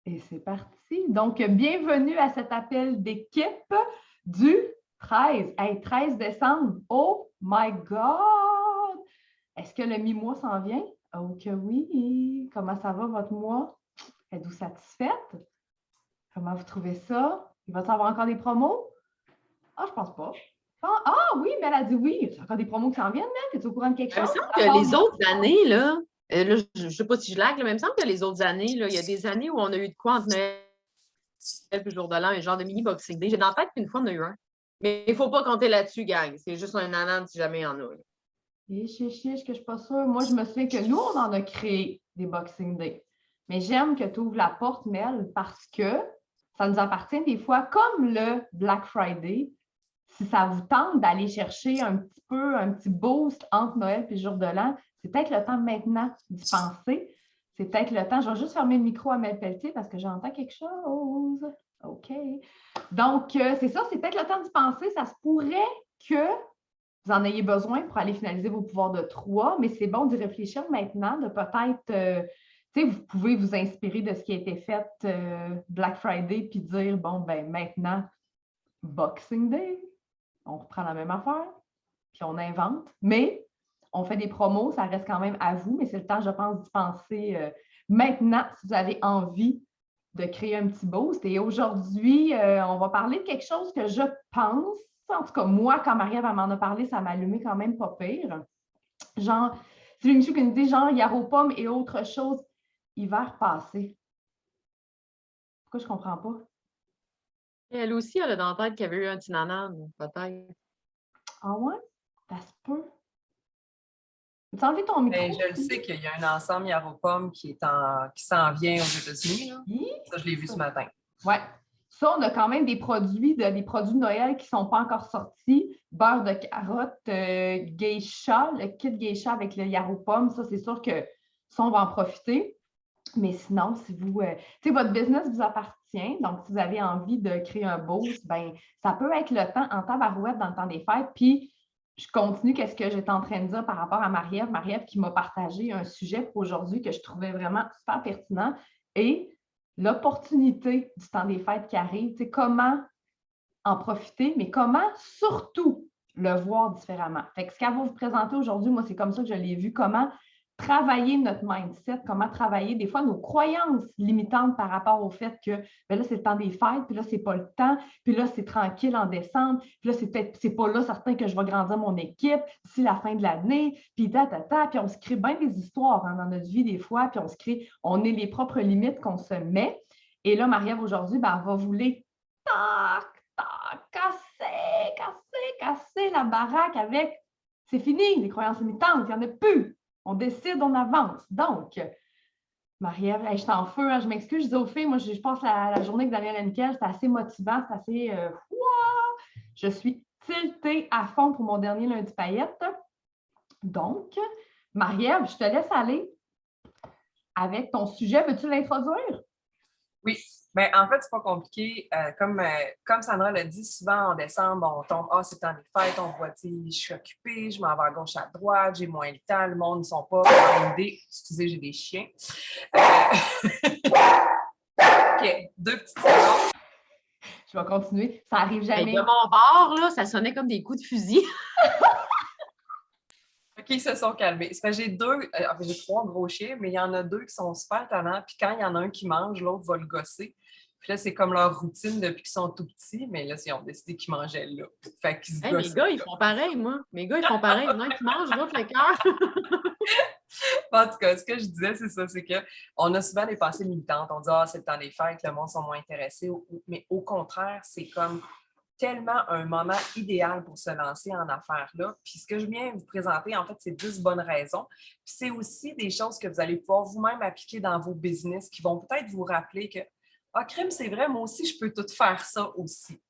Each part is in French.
Et c'est parti. Donc, bienvenue à cet appel d'équipe du 13. Hey, 13 décembre. Oh my God! Est-ce que le mi-mois s'en vient? Oh que oui! Comment ça va votre mois? Êtes-vous satisfaite? Comment vous trouvez ça? Il va y avoir encore des promos? Ah, je pense pas. Oui, mais elle a dit oui. Il y a encore des promos qui s'en viennent, là? Es-tu au courant de quelque Il me chose? semble que les autres années, là, je ne sais pas si je lag, mais il me semble que les autres années, là, il y a des années où on a eu de quoi entre Noël et le jour de l'an, un genre de mini Boxing Day. J'ai dans la tête qu'une fois, on a eu un. Mais il ne faut pas compter là-dessus, gang. C'est juste un anan si jamais il y en a. Là. Et chiche, que je suis pas sûre. Moi, je me souviens que nous, on en a créé des Boxing Day. Mais j'aime que tu ouvres la porte, Mel, parce que ça nous appartient des fois, comme le Black Friday. Si ça vous tente d'aller chercher un petit boost entre Noël et le jour de l'an, c'est peut-être le temps maintenant d'y penser. C'est peut-être le temps. Je vais juste fermer le micro à Mel Pelletier parce que j'entends quelque chose. OK. Donc, c'est ça, c'est peut-être le temps d'y penser. Ça se pourrait que vous en ayez besoin pour aller finaliser vos pouvoirs de 3, mais c'est bon d'y réfléchir maintenant, de peut-être, vous pouvez vous inspirer de ce qui a été fait Black Friday, puis dire, bon, ben maintenant, Boxing Day, on reprend la même affaire, puis on invente, mais on fait des promos, ça reste quand même à vous, mais c'est le temps, je pense, d'y penser maintenant si vous avez envie de créer un petit boost. Et aujourd'hui, on va parler de quelque chose que je pense, en tout cas, moi, quand Marie-Ève m'en a parlé, ça m'a allumé quand même pas pire. Genre, c'est une idée, genre, Yarrow pomme et autre chose, hiver passé. Pourquoi je comprends pas? Et elle aussi, elle a dans la tête qu'il y avait eu un petit nanan, peut-être. Ah ouais? Ça se peut. Tu as enlevé ton micro? Ben, je le sais qu'il y a un ensemble Yaropom qui s'en vient aux États-Unis. Là. Ça, je l'ai vu ce matin. Oui. Ça, on a quand même des produits de Noël qui ne sont pas encore sortis. Beurre de carotte, geisha, le kit geisha avec le yarrow pomme. Ça, c'est sûr que ça, on va en profiter. Mais sinon, si vous, votre business vous appartient, donc si vous avez envie de créer un boost, ben ça peut être le temps en tabarouette dans le temps des fêtes. Puis, je continue qu'est-ce que j'étais en train de dire par rapport à Marie-Ève. Marie-Ève qui m'a partagé un sujet pour aujourd'hui que je trouvais vraiment super pertinent. Et l'opportunité du temps des fêtes qui arrive, comment en profiter, mais comment surtout le voir différemment. Fait que ce qu'elle va vous présenter aujourd'hui, moi, c'est comme ça que je l'ai vu, comment travailler notre mindset, comment travailler des fois nos croyances limitantes par rapport au fait que ben là, c'est le temps des fêtes, puis là, c'est pas le temps, puis là, c'est tranquille en décembre, puis là, c'est pas là certain que je vais grandir mon équipe d'ici la fin de l'année, puis puis on se crée bien des histoires dans notre vie des fois, puis on est les propres limites qu'on se met. Et là, Marie-Ève, aujourd'hui, ben, elle va vous les casser la baraque avec c'est fini, les croyances limitantes, il n'y en a plus. On décide, on avance. Donc, Marie-Ève, je suis en feu, hein, je m'excuse, je dis aux filles, moi, je passe la journée avec Daniel Henkel, c'est assez motivant, c'est assez je suis tiltée à fond pour mon dernier lundi paillette. Donc, Marie-Ève, je te laisse aller avec ton sujet. Veux-tu l'introduire? Oui. Bien, en fait, c'est pas compliqué. Comme Sandra l'a dit, souvent en décembre, on tombe, c'est le temps des fêtes, on voit, je suis occupée, je m'en vais à gauche, à droite, j'ai moins le temps, le monde ne sont pas en idée. Excusez, j'ai des chiens. OK, 2 petites secondes. Je vais continuer. Ça arrive jamais. De mon bord, là, ça sonnait comme des coups de fusil. OK, ils se sont calmés. C'est parce que j'ai 3 gros chiens, mais il y en a 2 qui sont super tannants. Puis quand il y en a un qui mange, l'autre va le gosser. Puis là, c'est comme leur routine depuis qu'ils sont tout petits, mais là, ils ont décidé qu'ils mangeaient là. Fait qu'ils se gossent. Mes gars, ils font pareil, moi. Mes gars, ils font pareil. Il y en a un qui mange, l'autre le cœur. En tout cas, ce que je disais, c'est ça, c'est qu'on a souvent des pensées limitantes. On dit, c'est le temps des fêtes, le monde sont moins intéressés. Mais au contraire, c'est comme tellement un moment idéal pour se lancer en affaires-là. Puis ce que je viens vous présenter, en fait, c'est 10 bonnes raisons. Puis c'est aussi des choses que vous allez pouvoir vous-même appliquer dans vos business qui vont peut-être vous rappeler que crime, c'est vrai, moi aussi, je peux tout faire ça aussi.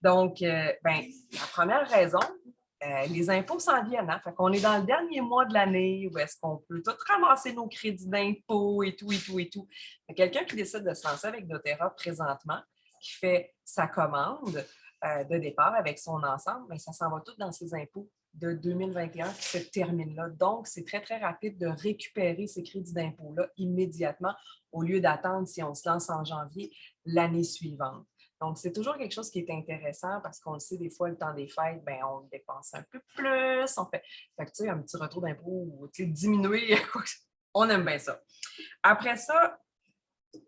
Donc, la première raison, les impôts s'en viennent. Hein? Fait qu'on est dans le dernier mois de l'année où est-ce qu'on peut tout ramasser nos crédits d'impôts et tout, et tout, et tout. Quelqu'un qui décide de se lancer avec doTERRA présentement, qui fait sa commande de départ avec son ensemble, bien, ça s'en va tout dans ses impôts. de 2021 qui se termine là. Donc, c'est très, très rapide de récupérer ces crédits d'impôt-là immédiatement au lieu d'attendre si on se lance en janvier l'année suivante. Donc, c'est toujours quelque chose qui est intéressant parce qu'on le sait, des fois, le temps des fêtes, bien, on dépense un peu plus. On fait que, tu sais, un petit retour d'impôt ou diminuer, on aime bien ça. Après ça,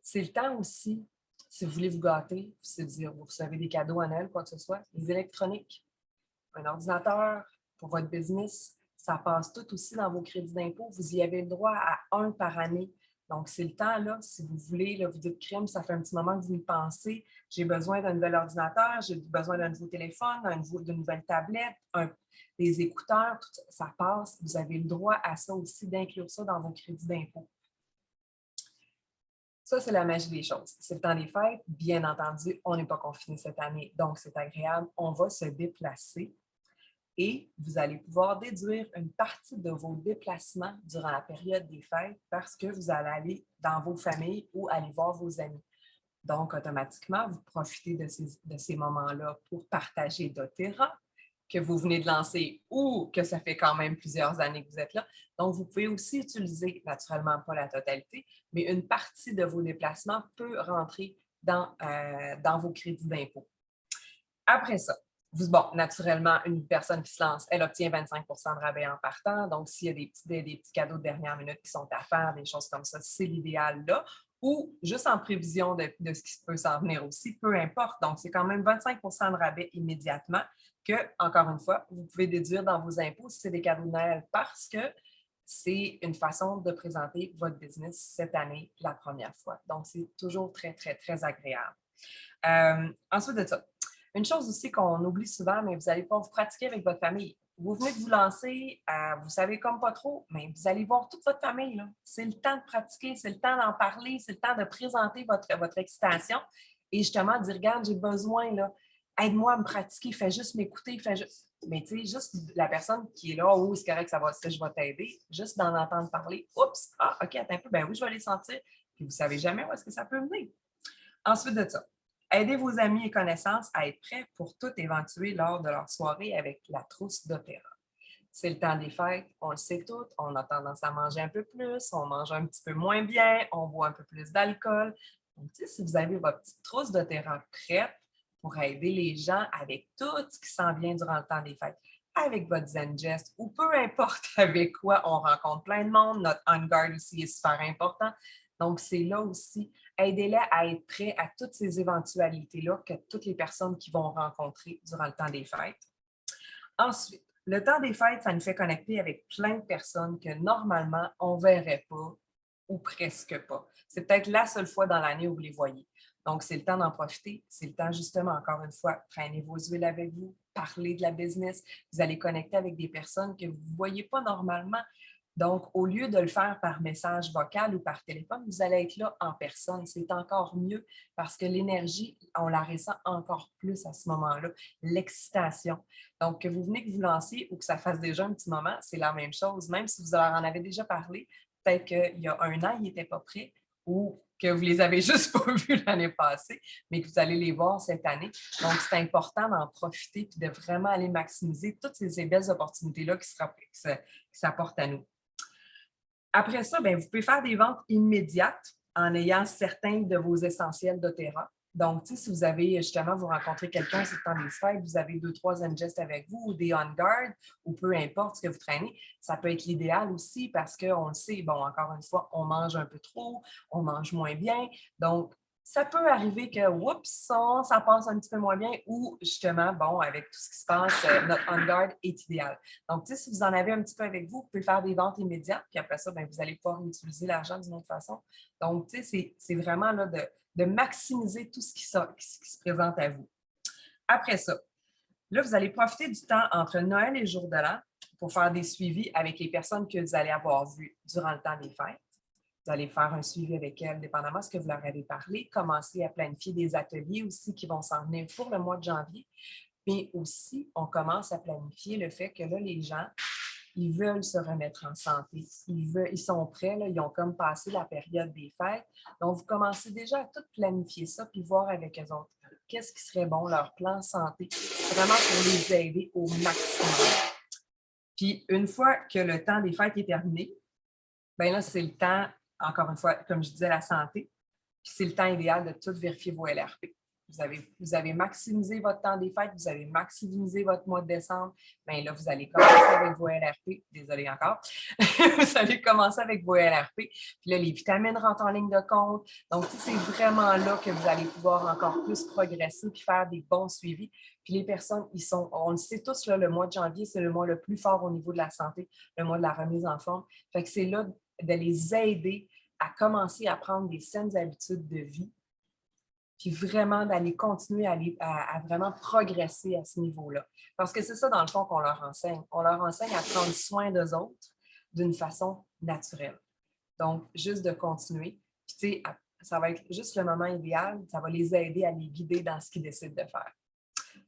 c'est le temps aussi, si vous voulez vous gâter, c'est-à-dire vous recevez des cadeaux à Noël, quoi que ce soit, les électroniques, un ordinateur pour votre business, ça passe tout aussi dans vos crédits d'impôt. Vous y avez le droit à un par année. Donc, c'est le temps, là, si vous voulez, là, vous dites crime, ça fait un petit moment que vous y pensez. J'ai besoin d'un nouvel ordinateur, j'ai besoin d'un nouveau téléphone, d'une nouvelle tablette, des écouteurs, tout ça, ça passe. Vous avez le droit à ça aussi, d'inclure ça dans vos crédits d'impôt. Ça, c'est la magie des choses. C'est le temps des fêtes. Bien entendu, on n'est pas confiné cette année, donc c'est agréable. On va se déplacer et vous allez pouvoir déduire une partie de vos déplacements durant la période des fêtes parce que vous allez aller dans vos familles ou aller voir vos amis. Donc, automatiquement, vous profitez de ces moments-là pour partager doTERRA que vous venez de lancer ou que ça fait quand même plusieurs années que vous êtes là. Donc, vous pouvez aussi utiliser, naturellement pas la totalité, mais une partie de vos déplacements peut rentrer dans vos crédits d'impôt. Après ça, bon, naturellement, une personne qui se lance, elle obtient 25 de rabais en partant. Donc, s'il y a des petits cadeaux de dernière minute qui sont à faire, des choses comme ça, c'est l'idéal là. Ou juste en prévision de ce qui peut s'en venir aussi, peu importe. Donc, c'est quand même 25 de rabais immédiatement que, encore une fois, vous pouvez déduire dans vos impôts si c'est des cadeaux de Noël parce que c'est une façon de présenter votre business cette année la première fois. Donc, c'est toujours très, très, très agréable. Ensuite de ça, une chose aussi qu'on oublie souvent, mais vous allez pouvoir vous pratiquer avec votre famille. Vous venez de vous lancer, vous savez comme pas trop, mais vous allez voir toute votre famille. C'est le temps de pratiquer, c'est le temps d'en parler, c'est le temps de présenter votre excitation et justement dire, regarde, j'ai besoin, là, aide-moi à me pratiquer, fais juste m'écouter, Mais tu sais, juste la personne qui est là, oh, c'est correct, ça, je vais t'aider, juste d'en entendre parler, oups, OK, attends un peu, ben oui, je vais les sentir. Puis vous ne savez jamais où est-ce que ça peut venir. Ensuite de ça, aidez vos amis et connaissances à être prêts pour tout éventuer lors de leur soirée avec la trousse doTERRA. C'est le temps des fêtes, on le sait tout, on a tendance à manger un peu plus, on mange un petit peu moins bien, on boit un peu plus d'alcool. Donc, tu sais, si vous avez votre petite trousse doTERRA prête pour aider les gens avec tout ce qui s'en vient durant le temps des fêtes, avec votre Zengest ou peu importe avec quoi, on rencontre plein de monde. Notre On Guard aussi est super important. Donc, c'est là aussi, aidez-les à être prêts à toutes ces éventualités-là que toutes les personnes qui vont rencontrer durant le temps des fêtes. Ensuite, le temps des fêtes, ça nous fait connecter avec plein de personnes que normalement, on ne verrait pas ou presque pas. C'est peut-être la seule fois dans l'année où vous les voyez. Donc, c'est le temps d'en profiter. C'est le temps, justement, encore une fois, traîner vos huiles avec vous, parler de la business. Vous allez connecter avec des personnes que vous ne voyez pas normalement. Donc, au lieu de le faire par message vocal ou par téléphone, vous allez être là en personne. C'est encore mieux parce que l'énergie, on la ressent encore plus à ce moment-là, l'excitation. Donc, que vous venez que vous lancez ou que ça fasse déjà un petit moment, c'est la même chose. Même si vous leur en avez déjà parlé, peut-être qu'il y a un an, ils n'étaient pas prêts ou que vous les avez juste pas vus l'année passée, mais que vous allez les voir cette année. Donc, c'est important d'en profiter et de vraiment aller maximiser toutes ces belles opportunités-là qui s'apportent à nous. Après ça, bien, vous pouvez faire des ventes immédiates en ayant certains de vos essentiels doTERRA. Donc, si vous avez justement, vous rencontrez quelqu'un, c'est le temps des fêtes, vous avez 2-3 Zengest avec vous ou des On Guard ou peu importe ce que vous traînez, ça peut être l'idéal aussi parce qu'on le sait, bon, encore une fois, on mange un peu trop, on mange moins bien. Donc, ça peut arriver que, oups, ça passe un petit peu moins bien ou justement, bon, avec tout ce qui se passe, notre On Guard est idéal. Donc, si vous en avez un petit peu avec vous, vous pouvez faire des ventes immédiates, puis après ça, bien, vous allez pouvoir utiliser l'argent d'une autre façon. Donc, c'est vraiment là, de maximiser tout ce qui se présente à vous. Après ça, là, vous allez profiter du temps entre Noël et le jour de l'an pour faire des suivis avec les personnes que vous allez avoir vues durant le temps des fêtes. Vous allez faire un suivi avec elles, dépendamment de ce que vous leur avez parlé. Commencer à planifier des ateliers aussi qui vont s'en venir pour le mois de janvier. Mais aussi, on commence à planifier le fait que là, les gens, ils veulent se remettre en santé. Ils sont prêts, là, ils ont comme passé la période des fêtes. Donc, vous commencez déjà à tout planifier ça puis voir avec eux autres qu'est-ce qui serait bon, leur plan santé, vraiment pour les aider au maximum. Puis, une fois que le temps des fêtes est terminé, bien là, c'est le temps, encore une fois, comme je disais, la santé. Puis, c'est le temps idéal de tout vérifier vos LRP. Vous avez maximisé votre temps des fêtes, vous avez maximisé votre mois de décembre. Bien là, vous allez commencer avec vos LRP. Désolée encore. Vous allez commencer avec vos LRP. Puis là, les vitamines rentrent en ligne de compte. Donc, c'est vraiment là que vous allez pouvoir encore plus progresser puis faire des bons suivis. Puis les personnes, on le sait tous, là, le mois de janvier, c'est le mois le plus fort au niveau de la santé, le mois de la remise en forme. Fait que c'est là de les aider à commencer à prendre des saines habitudes de vie, puis vraiment d'aller continuer à vraiment progresser à ce niveau-là. Parce que c'est ça, dans le fond, qu'on leur enseigne. On leur enseigne à prendre soin d'eux autres d'une façon naturelle. Donc, juste de continuer. Puis, tu sais, ça va être juste le moment idéal. Ça va les aider à les guider dans ce qu'ils décident de faire.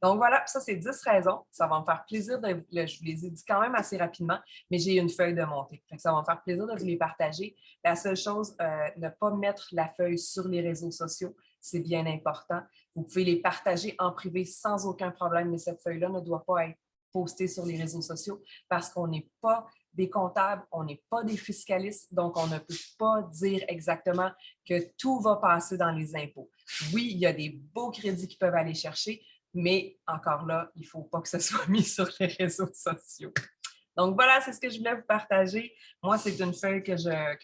Donc voilà, ça c'est 10 raisons. Ça va me faire plaisir je vous les ai dit quand même assez rapidement, mais j'ai une feuille de montée. Ça va me faire plaisir de vous les partager. La seule chose, ne pas mettre la feuille sur les réseaux sociaux, c'est bien important. Vous pouvez les partager en privé sans aucun problème, mais cette feuille-là ne doit pas être postée sur les réseaux sociaux parce qu'on n'est pas des comptables, on n'est pas des fiscalistes, donc on ne peut pas dire exactement que tout va passer dans les impôts. Oui, il y a des beaux crédits qui peuvent aller chercher, mais encore là, il ne faut pas que ce soit mis sur les réseaux sociaux. Donc voilà, c'est ce que je voulais vous partager. Moi, c'est une feuille que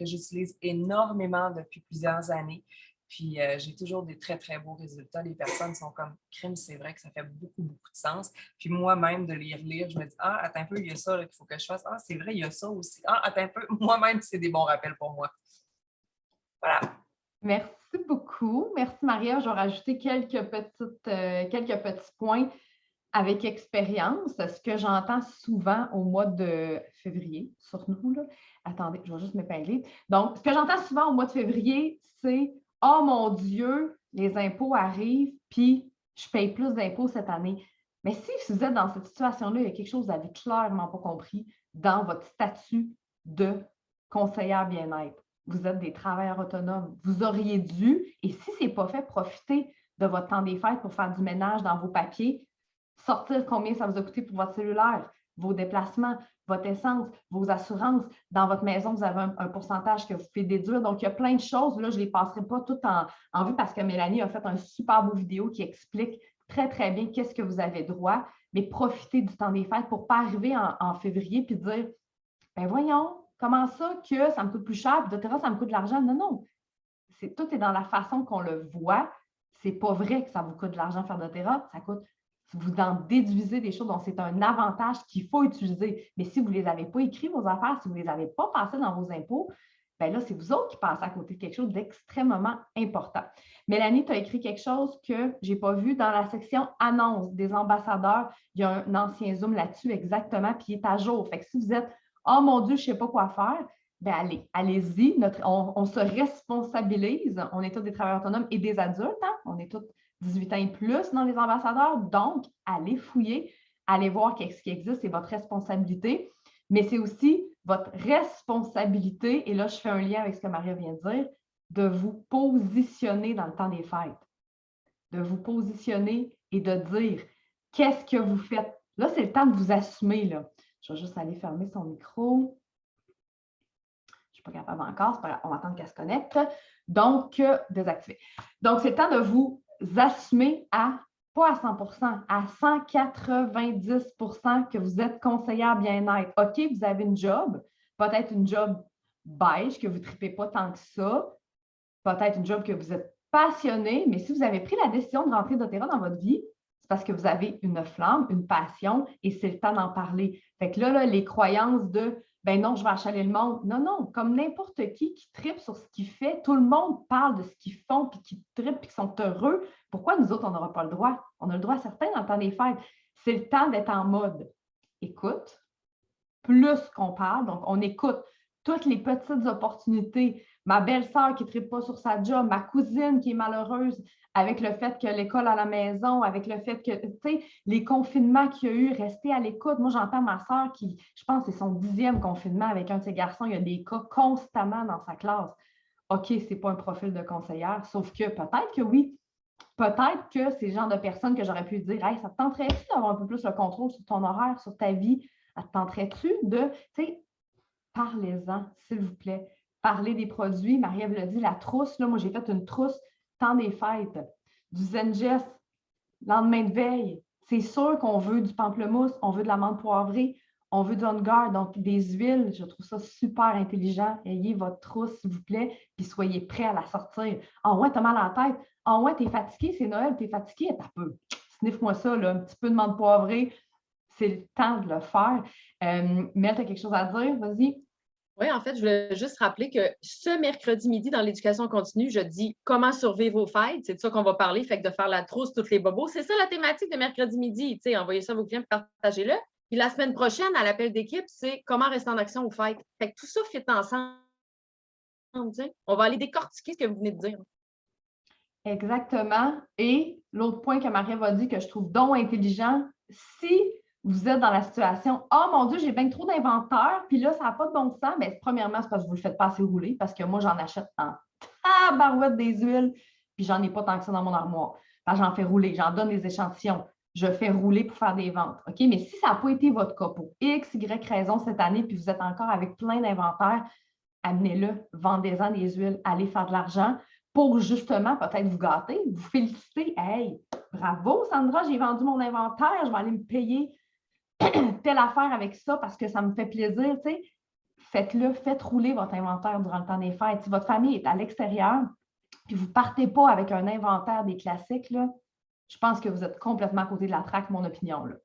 j'utilise énormément depuis plusieurs années. Puis j'ai toujours des très, très beaux résultats. Les personnes sont comme crime, c'est vrai que ça fait beaucoup, beaucoup de sens. Puis moi-même, de les relire, je me dis, ah, attends un peu, il y a ça qu'il faut que je fasse. Ah, c'est vrai, il y a ça aussi. Ah, attends un peu, moi-même, c'est des bons rappels pour moi. Voilà. Merci beaucoup. Merci, Maria. Je vais rajouter quelques petits points avec expérience. Ce que j'entends souvent au mois de février, sur nous, là. Attendez, je vais juste m'épingler. Donc, ce que j'entends souvent au mois de février, c'est « Oh mon Dieu, les impôts arrivent, puis je paye plus d'impôts cette année. » Mais si vous êtes dans cette situation-là, il y a quelque chose que vous n'avez clairement pas compris dans votre statut de conseillère bien-être. Vous êtes des travailleurs autonomes. Vous auriez dû, et si ce n'est pas fait, profiter de votre temps des fêtes pour faire du ménage dans vos papiers, sortir combien ça vous a coûté pour votre cellulaire, vos déplacements, votre essence, vos assurances. Dans votre maison, vous avez un pourcentage que vous pouvez déduire. Donc, il y a plein de choses. Là, je ne les passerai pas toutes en vue parce que Mélanie a fait un super beau vidéo qui explique très, très bien qu'est-ce que vous avez droit. Mais profitez du temps des fêtes pour ne pas arriver en février et dire « Ben voyons, comment ça que ça me coûte plus cher, puis doTERRA, ça me coûte de l'argent? » Non, non. Tout est dans la façon qu'on le voit. Ce n'est pas vrai que ça vous coûte de l'argent faire doTERRA. Ça coûte, si vous en déduisez des choses, donc c'est un avantage qu'il faut utiliser. Mais si vous ne les avez pas écrits, vos affaires, si vous ne les avez pas passées dans vos impôts, bien là, c'est vous autres qui passez à côté de quelque chose d'extrêmement important. Mélanie, tu as écrit quelque chose que je n'ai pas vu dans la section annonce des ambassadeurs. Il y a un ancien Zoom là-dessus exactement, puis il est à jour. Fait que si vous êtes « Oh mon Dieu, je ne sais pas quoi faire », bien, allez-y. On se responsabilise. On est tous des travailleurs autonomes et des adultes. Hein? On est tous 18 ans et plus dans les ambassadeurs. Donc, allez fouiller, allez voir ce qui existe. C'est votre responsabilité. Mais c'est aussi votre responsabilité, et là, je fais un lien avec ce que Maria vient de dire, de vous positionner dans le temps des fêtes. De vous positionner et de dire qu'est-ce que vous faites. Là, c'est le temps de vous assumer. Là. Je vais juste aller fermer son micro. Je ne suis pas capable encore, c'est pas grave, on va attendre qu'elle se connecte. Donc, désactiver. Donc, c'est le temps de vous assumer pas à 100%, à 190% que vous êtes conseillère bien-être. OK, vous avez une job, peut-être une job beige, que vous ne tripez pas tant que ça, peut-être une job que vous êtes passionné, mais si vous avez pris la décision de rentrer doTERRA dans votre vie, c'est parce que vous avez une flamme, une passion, et c'est le temps d'en parler. Fait que là, les croyances de ben non, je vais achaler le monde. Non, non, comme n'importe qui tripe sur ce qu'il fait, tout le monde parle de ce qu'ils font, puis qui trippent, puis qui sont heureux. Pourquoi nous autres, on n'aura pas le droit? On a le droit certain dans le temps des fêtes. C'est le temps d'être en mode écoute, plus qu'on parle. Donc, on écoute toutes les petites opportunités. Ma belle-sœur qui ne tripe pas sur sa job, ma cousine qui est malheureuse avec le fait que l'école à la maison, avec le fait que, tu sais, les confinements qu'il y a eu, rester à l'écoute. Moi, j'entends ma sœur qui, je pense, c'est son 10e confinement avec un de ses garçons. Il y a des cas constamment dans sa classe. OK, ce n'est pas un profil de conseillère, sauf que peut-être que oui. Peut-être que c'est le genre de personne que j'aurais pu dire « Hey, ça te tenterait-tu d'avoir un peu plus le contrôle sur ton horaire, sur ta vie, Ça te tenterait-tu de, tu sais, parlez-en, s'il vous plaît. Parlez des produits. Marie-Ève l'a dit, la trousse, là, moi, j'ai fait une trousse temps des fêtes, du Zengest, lendemain de veille. C'est sûr qu'on veut du pamplemousse, on veut de l'amande poivrée, on veut du On Guard, donc des huiles. Je trouve ça super intelligent. Ayez votre trousse, s'il vous plaît, puis soyez prêts à la sortir. Ah ouais, t'as mal à la tête. Ah ouais, t'es fatigué, c'est Noël, t'es fatigué. T'as peu. Sniff-moi ça, là, un petit peu de menthe poivrée. C'est le temps de le faire. Mel, t'as quelque chose à dire? Vas-y. Oui, en fait, je voulais juste rappeler que ce mercredi midi, dans l'éducation continue, je dis comment survivre aux fêtes. C'est de ça qu'on va parler, fait que de faire la trousse, toutes les bobos. C'est ça la thématique de mercredi midi. Envoyez ça à vos clients, partagez-le. Puis la semaine prochaine, à l'appel d'équipe, c'est comment rester en action aux fêtes. Fait que tout ça fit ensemble. On va aller décortiquer ce que vous venez de dire. Exactement. Et l'autre point que Marie va dire que je trouve donc intelligent, si vous êtes dans la situation, oh mon Dieu, j'ai bien trop d'inventaire, puis là, ça n'a pas de bon sens, bien, premièrement, c'est parce que vous ne le faites pas assez rouler, parce que moi, j'en achète en tabarouette des huiles, puis j'en ai pas tant que ça dans mon armoire. Enfin, j'en fais rouler, j'en donne des échantillons, je fais rouler pour faire des ventes. OK? Mais si ça n'a pas été votre cas pour X, Y raison cette année, puis vous êtes encore avec plein d'inventaire, amenez-le, vendez-en des huiles, allez faire de l'argent pour justement peut-être vous gâter, vous féliciter. Hey, bravo Sandra, j'ai vendu mon inventaire, je vais aller me payer telle affaire avec ça parce que ça me fait plaisir. Tu sais. Faites-le, faites rouler votre inventaire durant le temps des fêtes. Si votre famille est à l'extérieur, puis vous ne partez pas avec un inventaire des classiques, là, je pense que vous êtes complètement à côté de la traque, mon opinion. Là.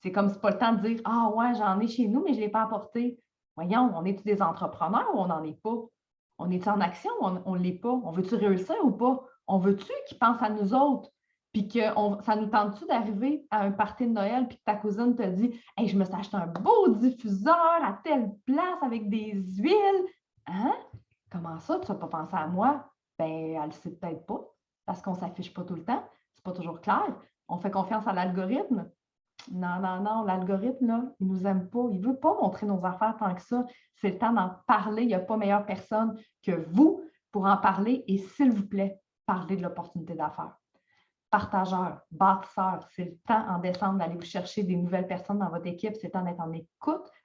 C'est comme c'est pas le temps de dire ah ouais, j'en ai chez nous, mais je ne l'ai pas apporté. Voyons, on est-tu des entrepreneurs ou on n'en est pas? On est-tu en action ou on ne l'est pas? On veut-tu réussir ou pas? On veut-tu qu'ils pensent à nous autres? Puis que ça nous tente-tu d'arriver à un party de Noël puis que ta cousine te dit hey, je me suis acheté un beau diffuseur à telle place avec des huiles. Hein? Comment ça, tu n'as pas pensé à moi? Ben, elle ne sait peut-être pas parce qu'on ne s'affiche pas tout le temps. C'est pas toujours clair. On fait confiance à l'algorithme. Non, non, non, l'algorithme, là, il ne nous aime pas. Il ne veut pas montrer nos affaires tant que ça. C'est le temps d'en parler. Il n'y a pas meilleure personne que vous pour en parler. Et s'il vous plaît, parlez de l'opportunité d'affaires. Partageurs, bâtisseurs, c'est le temps en décembre d'aller vous chercher des nouvelles personnes dans votre équipe. C'est le temps d'être à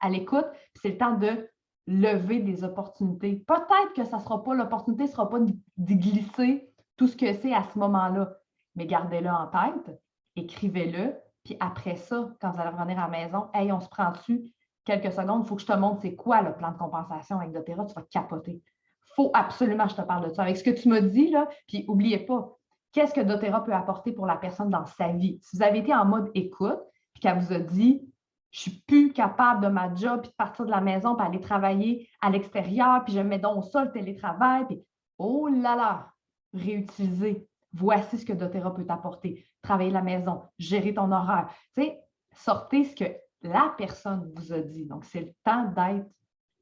l'écoute. Puis c'est le temps de lever des opportunités. Peut-être que ça ne sera pas, l'opportunité ne sera pas d'y glisser tout ce que c'est à ce moment-là. Mais gardez-le en tête, écrivez-le. Puis après ça, quand vous allez revenir à la maison, hey, on se prend dessus quelques secondes, il faut que je te montre c'est quoi le plan de compensation avec doTERRA, tu vas capoter. Il faut absolument que je te parle de ça. Avec ce que tu m'as dit, là, puis n'oubliez pas, qu'est-ce que doTERRA peut apporter pour la personne dans sa vie? Si vous avez été en mode écoute, puis qu'elle vous a dit je ne suis plus capable de ma job, puis de partir de la maison, puis aller travailler à l'extérieur, puis je me mets donc au sol télétravail, puis oh là là, réutiliser. Voici ce que doTERRA peut t'apporter. Travailler à la maison, gérer ton horaire. Tu sais, sortez ce que la personne vous a dit. Donc, c'est le temps d'être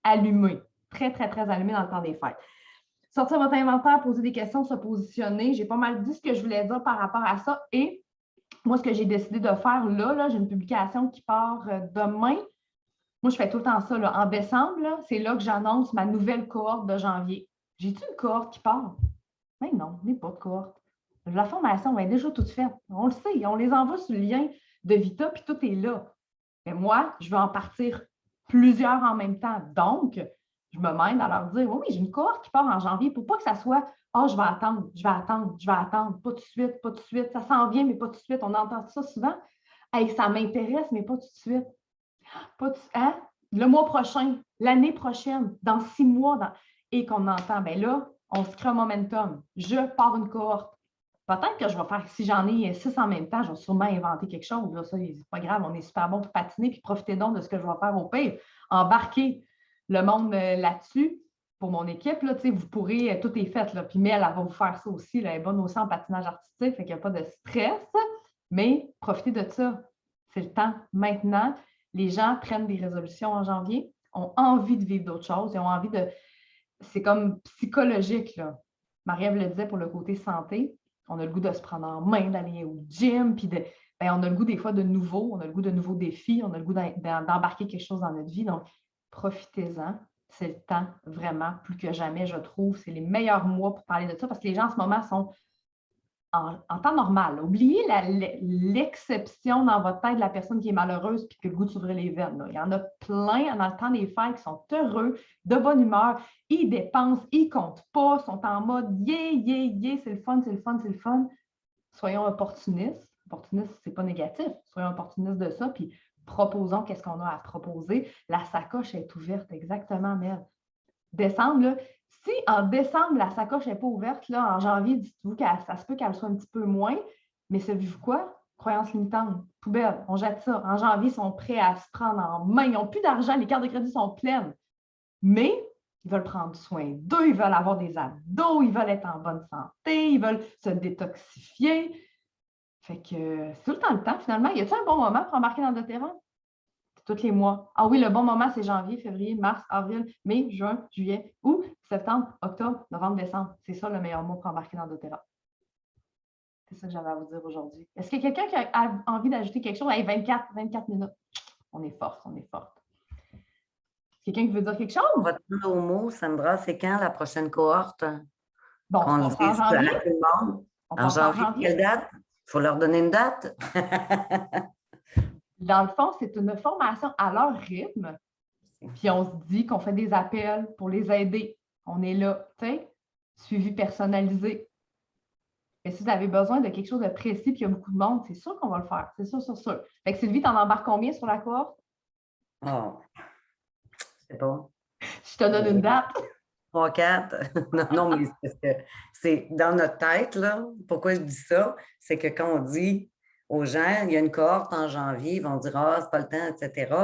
allumé. Très, très, très allumé dans le temps des fêtes. Sortir votre inventaire, poser des questions, se positionner. J'ai pas mal dit ce que je voulais dire par rapport à ça. Et moi, ce que j'ai décidé de faire là j'ai une publication qui part demain. Moi, je fais tout le temps ça. Là. En décembre, c'est là que j'annonce ma nouvelle cohorte de janvier. J'ai-tu une cohorte qui part? Mais non, il n'y a pas de cohorte. La formation est déjà toute faite. On le sait, on les envoie sur le lien de Vita, puis tout est là. Mais moi, je veux en partir plusieurs en même temps. Donc, je me mène à leur dire oui, j'ai une cohorte qui part en janvier pour pas que ça soit je vais attendre, je vais attendre, je vais attendre, pas tout de suite, pas tout de suite. Ça s'en vient, mais pas tout de suite. On entend ça souvent. Hey, ça m'intéresse, mais pas tout de suite. Pas tout, hein? Le mois prochain, l'année prochaine, dans 6 mois, et qu'on entend, bien là, on se crée un momentum. Je pars une cohorte. Peut-être que je vais faire, si j'en ai 6 en même temps, je vais sûrement inventer quelque chose. Là, ça, c'est pas grave, on est super bon pour patiner, puis profitez donc de ce que je vais faire au pire. Embarquer le monde là-dessus. Pour mon équipe, là, vous pourrez, tout est fait. Là, puis Mel, elle va vous faire ça aussi. Là, elle est bonne aussi en patinage artistique, fait qu'il n'y a pas de stress. Mais profitez de ça. C'est le temps maintenant. Les gens prennent des résolutions en janvier, ont envie de vivre d'autres choses, ils ont envie de. C'est comme psychologique, là. Marie-Ève le disait pour le côté santé. On a le goût de se prendre en main, d'aller au gym, puis on a le goût des fois de nouveau, on a le goût de nouveaux défis, on a le goût d'embarquer quelque chose dans notre vie. Donc, profitez-en. C'est le temps, vraiment, plus que jamais, je trouve. C'est les meilleurs mois pour parler de ça parce que les gens en ce moment sont en temps normal. Oubliez l'exception dans votre tête de la personne qui est malheureuse et qui a le goût de s'ouvrir les veines. Là. Il y en a plein dans le temps des fêtes qui sont heureux, de bonne humeur. Ils dépensent, ils ne comptent pas, sont en mode « yeah, yeah, yeah, c'est le fun, c'est le fun, c'est le fun ». Soyons opportunistes. Opportunistes, ce n'est pas négatif. Soyons opportunistes de ça, puis proposons qu'est-ce qu'on a à proposer. La sacoche est ouverte, exactement, Mel. Décembre, là, si en décembre, la sacoche n'est pas ouverte, là, en janvier, dites-vous que ça se peut qu'elle soit un petit peu moins, mais savez-vous quoi? Croyance limitante, poubelle, on jette ça. En janvier, ils sont prêts à se prendre en main. Ils n'ont plus d'argent, les cartes de crédit sont pleines. Mais ils veulent prendre soin d'eux, ils veulent avoir des abdos, ils veulent être en bonne santé, ils veulent se détoxifier. Fait que c'est tout le temps le temps, finalement. Y a-t-il un bon moment pour embarquer dans le doTERRA? Tous les mois. Ah oui, le bon moment, c'est janvier, février, mars, avril, mai, juin, juillet, août, septembre, octobre, novembre, décembre. C'est ça le meilleur mois pour embarquer dans le doTERRA. C'est ça que j'avais à vous dire aujourd'hui. Est-ce qu'il y a quelqu'un qui a envie d'ajouter quelque chose? Hey, 24 minutes. On est forte, on est forte. Quelqu'un qui veut dire quelque chose? On va tourner au mot, Sandra, c'est quand la prochaine cohorte? Bon, Qu'on on dise en janvier. à tout le monde. On En janvier, quelle date? Il faut leur donner une date. Dans le fond, c'est une formation à leur rythme. Puis on se dit qu'on fait des appels pour les aider. On est là, tu sais, suivi personnalisé. Et si vous avez besoin de quelque chose de précis puis il y a beaucoup de monde, c'est sûr qu'on va le faire. C'est sûr, sûr, sûr. Fait que Sylvie, t'en embarques combien sur la cohorte? Oh, c'est bon. Je te donne une date. 3, 4. Non, mais c'est parce que c'est dans notre tête, là. Pourquoi je dis ça? C'est que quand on dit aux gens, il y a une cohorte en janvier, ils vont dire ah, c'est pas le temps, etc.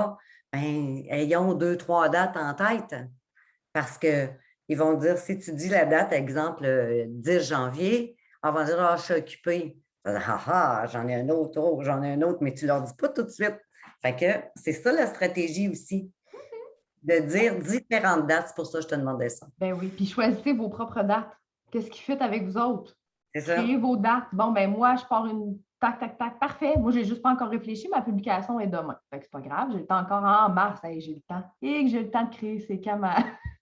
Bien, ayons 2, 3 dates en tête. Parce qu'ils vont dire, si tu dis la date, exemple, 10 janvier, on va dire ah, je suis occupé. J'en ai un autre, oh, j'en ai un autre, mais tu ne leur dis pas tout de suite. Fait que c'est ça la stratégie aussi. De dire différentes dates, c'est pour ça que je te demandais ça. Ben oui, puis choisissez vos propres dates. Qu'est-ce qui fit avec vous autres? C'est ça. Créez vos dates. Bon, ben moi, je pars une tac, tac, tac. Parfait. Moi, je n'ai juste pas encore réfléchi. Ma publication est demain. Fait que c'est pas grave. J'ai le temps encore en mars. Hey, j'ai le temps. Et que j'ai le temps de créer, c'est quand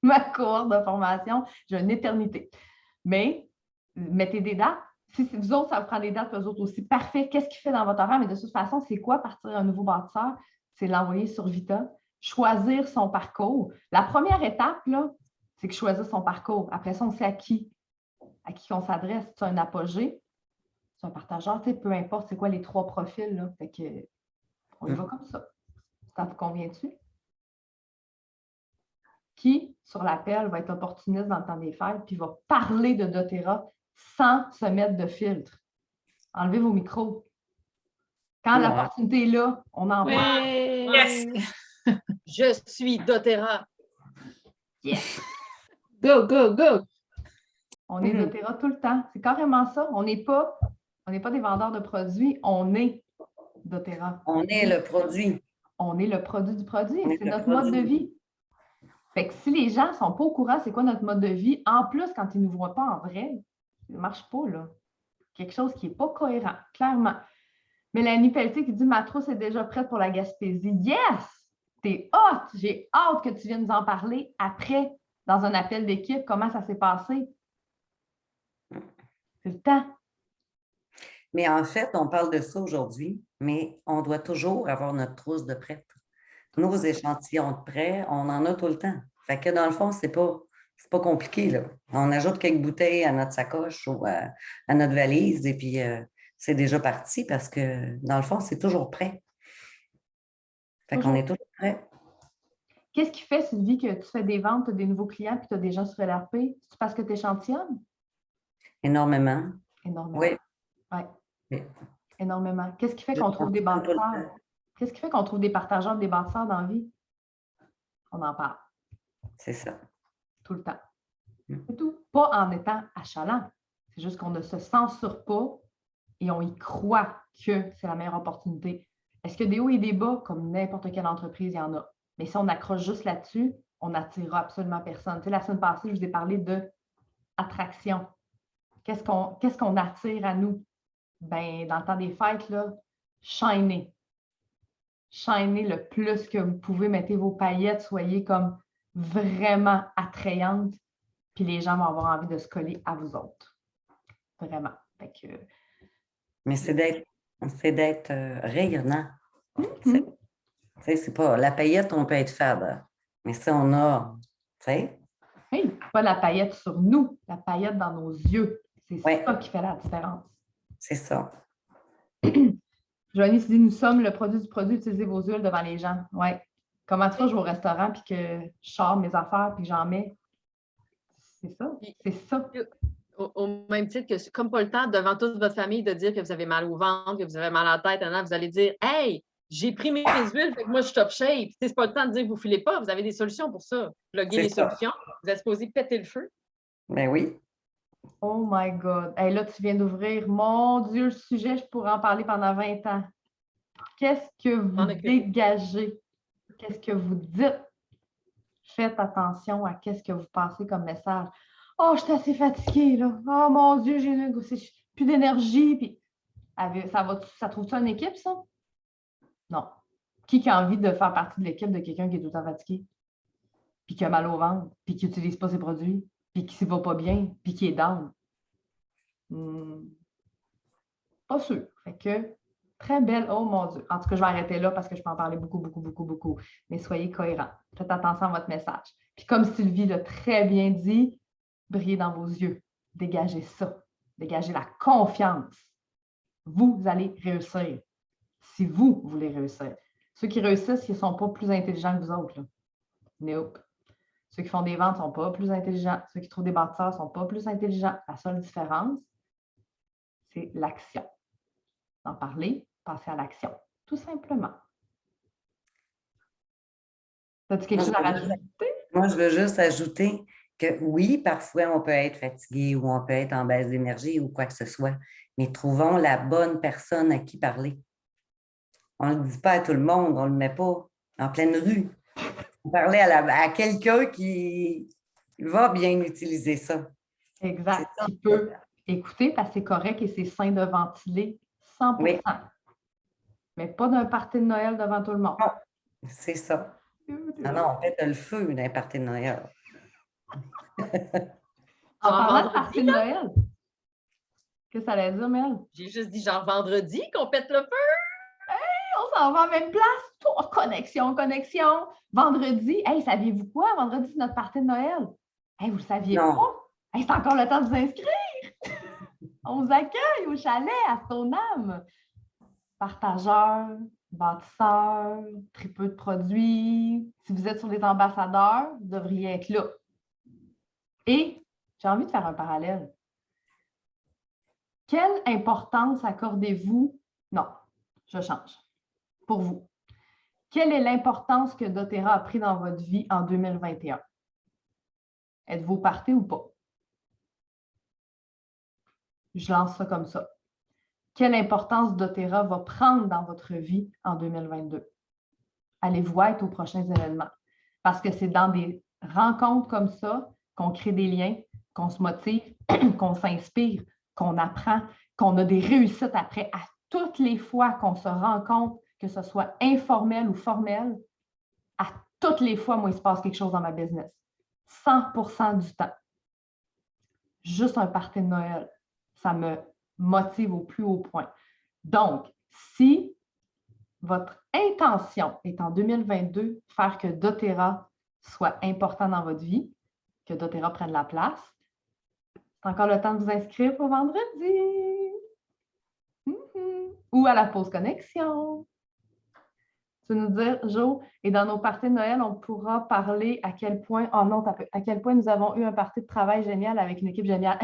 ma cohorte de formation. J'ai une éternité. Mais mettez des dates. Si vous autres, ça vous prend des dates, eux autres aussi. Parfait. Qu'est-ce qui fait dans votre horaire? Mais de toute façon, c'est quoi partir un nouveau bâtisseur? C'est l'envoyer sur Vita. Choisir son parcours. La première étape, là, c'est que choisir son parcours. Après ça, on sait à qui on s'adresse. C'est un apogée, c'est un partageur, peu importe c'est quoi les 3 profils. Là. Fait que, on y va comme ça. Ça vous convient-tu? Qui, sur l'appel, va être opportuniste dans le temps des fêtes puis va parler de doTERRA sans se mettre de filtre? Enlevez vos micros. Quand l'opportunité est là, on en parle. Yes! Je suis doTERRA. Yes! Go, go, go! On est doTERRA tout le temps. C'est carrément ça. On n'est pas des vendeurs de produits, on est doTERRA. On est le produit. On est le produit du produit. On est C'est le notre produit. mode de vie. Fait que si les gens ne sont pas au courant c'est quoi notre mode de vie, en plus, quand ils ne nous voient pas en vrai, ça ne marche pas, là. Quelque chose qui n'est pas cohérent, clairement. Mélanie Pelletier qui dit « Ma trousse est déjà prête pour la Gaspésie. » Yes! T'es hot! J'ai hâte que tu viennes nous en parler après, dans un appel d'équipe, comment ça s'est passé. C'est le temps. Mais en fait, on parle de ça aujourd'hui, mais on doit toujours avoir notre trousse de prête. Nos échantillons de prêt, on en a tout le temps. Fait que dans le fond, c'est pas compliqué, là. On ajoute quelques bouteilles à notre sacoche ou à notre valise et puis c'est déjà parti parce que dans le fond, c'est toujours prêt. Fait qu'on est toujours prêt. Qu'est-ce qui fait, Sylvie, que tu fais des ventes, tu as des nouveaux clients puis tu as des gens sur LRP? C'est parce que tu échantillonnes? Énormément. Énormément. Oui. Ouais. Oui. Énormément. Qu'est-ce qui fait qu'on trouve des bâtisseurs? Qu'est-ce qui fait qu'on trouve des partageurs, des bâtisseurs dans la vie? On en parle. C'est ça. Tout le temps. C'est tout. Pas en étant achalant. C'est juste qu'on ne se censure pas et on y croit que c'est la meilleure opportunité. Est-ce que des hauts et des bas, comme n'importe quelle entreprise, il y en a? Mais si on accroche juste là-dessus, on n'attirera absolument personne. Tu sais, la semaine passée, je vous ai parlé d'attraction. Qu'est-ce qu'on attire à nous? Ben, dans le temps des fêtes, là, shiner. Shiner le plus que vous pouvez, mettez vos paillettes, soyez comme vraiment attrayantes, puis les gens vont avoir envie de se coller à vous autres. Vraiment. Fait que, Mais c'est d'être rayonnant. Mhm. C'est pas la paillette, on peut être fade. Mais si on a, tu sais, hey, pas la paillette sur nous, la paillette dans nos yeux. C'est ouais, ça qui fait la différence. c'est ça. Joanie se dit, nous sommes le produit du produit, utilisez vos huiles devant les gens. Ouais. Comment tu fais, je vais au restaurant puis que je sors mes affaires puis que j'en mets. C'est ça. Puis, C'est ça. au même titre que, comme pas le temps, devant toute votre famille, de dire que vous avez mal au ventre, que vous avez mal à la tête, vous allez dire hey, j'ai pris mes huiles, fait que moi je suis top shape. C'est pas le temps de dire que vous ne filez pas, vous avez des solutions pour ça. Pluguez les C'est ça. solutions, vous êtes supposé péter le feu. Ben oui. Oh my God. Hey, là, tu viens d'ouvrir. Mon Dieu, le sujet, je pourrais en parler pendant 20 ans. Qu'est-ce que vous En occupe. dégagez? Qu'est-ce que vous dites? Faites attention à qu'est-ce que vous passez comme message. Oh, je suis assez fatiguée, là. Oh mon Dieu, j'ai plus d'énergie. Puis, ça trouve-tu une équipe, ça? Non. Qui a envie de faire partie de l'équipe de quelqu'un qui est tout le temps fatigué? Puis qui a mal au ventre, puis qui n'utilise pas ses produits, puis qui ne va pas bien, puis qui est down? Pas sûr. Fait que, très belle. Oh mon Dieu. En tout cas, je vais arrêter là parce que je peux en parler beaucoup, beaucoup, beaucoup, beaucoup. Mais soyez cohérents. Faites attention à votre message. Puis comme Sylvie l'a très bien dit, brillez dans vos yeux. Dégagez ça. Dégagez la confiance. Vous allez réussir. Si vous voulez réussir. Ceux qui réussissent, ils ne sont pas plus intelligents que vous autres. Là. Nope. Ceux qui font des ventes ne sont pas plus intelligents. Ceux qui trouvent des bâtisseurs ne sont pas plus intelligents. La seule différence, c'est l'action. D'en parler, passer à l'action. Tout simplement. As-tu quelque chose à rajouter? Moi, je veux juste ajouter que oui, parfois, on peut être fatigué ou on peut être en baisse d'énergie ou quoi que ce soit, mais trouvons la bonne personne à qui parler. On ne le dit pas à tout le monde, on ne le met pas en pleine rue. Parler à quelqu'un qui va bien utiliser ça. Exact. C'est ça. Qui peut écouter parce que c'est correct et c'est sain de ventiler 100%. Oui. Mais pas d'un party de Noël devant tout le monde. Non, c'est ça. Non, on fait le feu d'un party de Noël. En Genre parlant de vendredi, party de Noël, qu'est-ce que ça allait dire, Mel? j'ai juste dit genre vendredi qu'on pète le feu. On s'en va en même place. Oh, connexion, connexion. Vendredi, hey, saviez-vous quoi? Vendredi, c'est notre party de Noël. Hey, vous ne le saviez Non. pas? Hey, c'est encore le temps de vous inscrire. On vous accueille au chalet à Stoneham. Partageurs, bâtisseurs, tripeux de produits. Si vous êtes sur les ambassadeurs, vous devriez être là. Et j'ai envie de faire un parallèle. Quelle importance accordez-vous? Non, je change. Pour vous. Quelle est l'importance que doTERRA a pris dans votre vie en 2021? Êtes-vous parti ou pas? Je lance ça comme ça. Quelle importance doTERRA va prendre dans votre vie en 2022? Allez-vous être aux prochains événements? Parce que c'est dans des rencontres comme ça qu'on crée des liens, qu'on se motive, qu'on s'inspire, qu'on apprend, qu'on a des réussites après. À toutes les fois qu'on se rencontre, que ce soit informel ou formel, à toutes les fois, moi, il se passe quelque chose dans ma business. 100% du temps. Juste un party de Noël, ça me motive au plus haut point. Donc, si votre intention est en 2022, faire que doTERRA soit important dans votre vie, que doTERRA prenne la place, c'est encore le temps de vous inscrire pour vendredi. Ou à la pause connexion. Tu veux nous dire, Jo, et dans nos parties de Noël, on pourra parler à quel point, oh non, à quel point nous avons eu un party de travail génial avec une équipe géniale.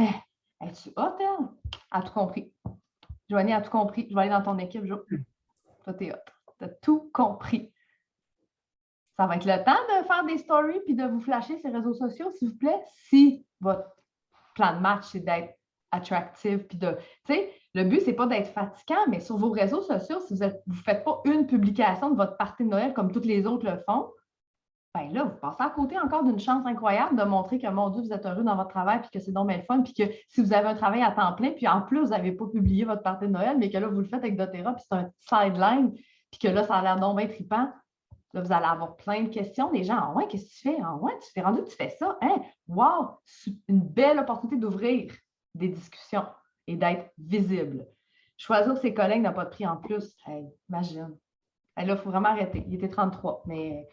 Es-tu hot, elle? A tout compris. Joanie a tout compris. Je vais aller dans ton équipe, Jo. Toi, t'es hot. Tu as tout compris. Ça va être le temps de faire des stories puis de vous flasher ces réseaux sociaux, s'il vous plaît, si votre plan de match, c'est d'être attractif puis de, tu sais, le but, c'est pas d'être fatigant, mais sur vos réseaux sociaux, si vous ne faites pas une publication de votre party de Noël comme toutes les autres le font, bien là, vous passez à côté encore d'une chance incroyable de montrer que, mon Dieu, vous êtes heureux dans votre travail puis que c'est donc bien le fun puis que si vous avez un travail à temps plein puis en plus, vous n'avez pas publié votre party de Noël, mais que là, vous le faites avec doTERRA puis c'est un sideline puis que là, ça a l'air donc bien trippant. Là, vous allez avoir plein de questions. Les gens, ah ouais, qu'est-ce que tu fais? Ah ouais, tu t'es rendu que tu fais ça? Hein? Wow! Une belle opportunité d'ouvrir des discussions et d'être visible. Choisir ses collègues n'a pas de prix en plus. Hey, imagine. Hey, là, il faut vraiment arrêter. Il était 33, mais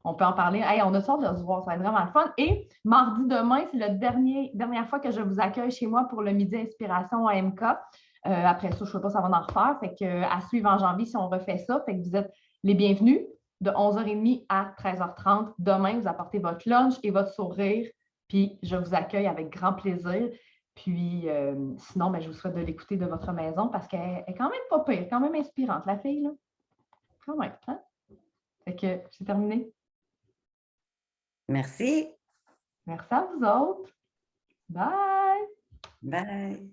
on peut en parler. Hey, on a sorte de se voir, ça va être vraiment le fun. Et mardi demain, c'est la dernière fois que je vous accueille chez moi pour le Midi Inspiration AMK. Après ça, je ne sais pas si ça va en refaire. Fait que, à suivre en janvier si on refait ça. Fait que vous êtes les bienvenus de 11h30 à 13h30. Demain, vous apportez votre lunch et votre sourire. Puis, je vous accueille avec grand plaisir. Puis, sinon, je vous souhaite de l'écouter de votre maison parce qu'elle est quand même pas pire, quand même inspirante, la fille, là. Quand même, hein? Fait que c'est terminé. Merci. Merci à vous autres. Bye! Bye.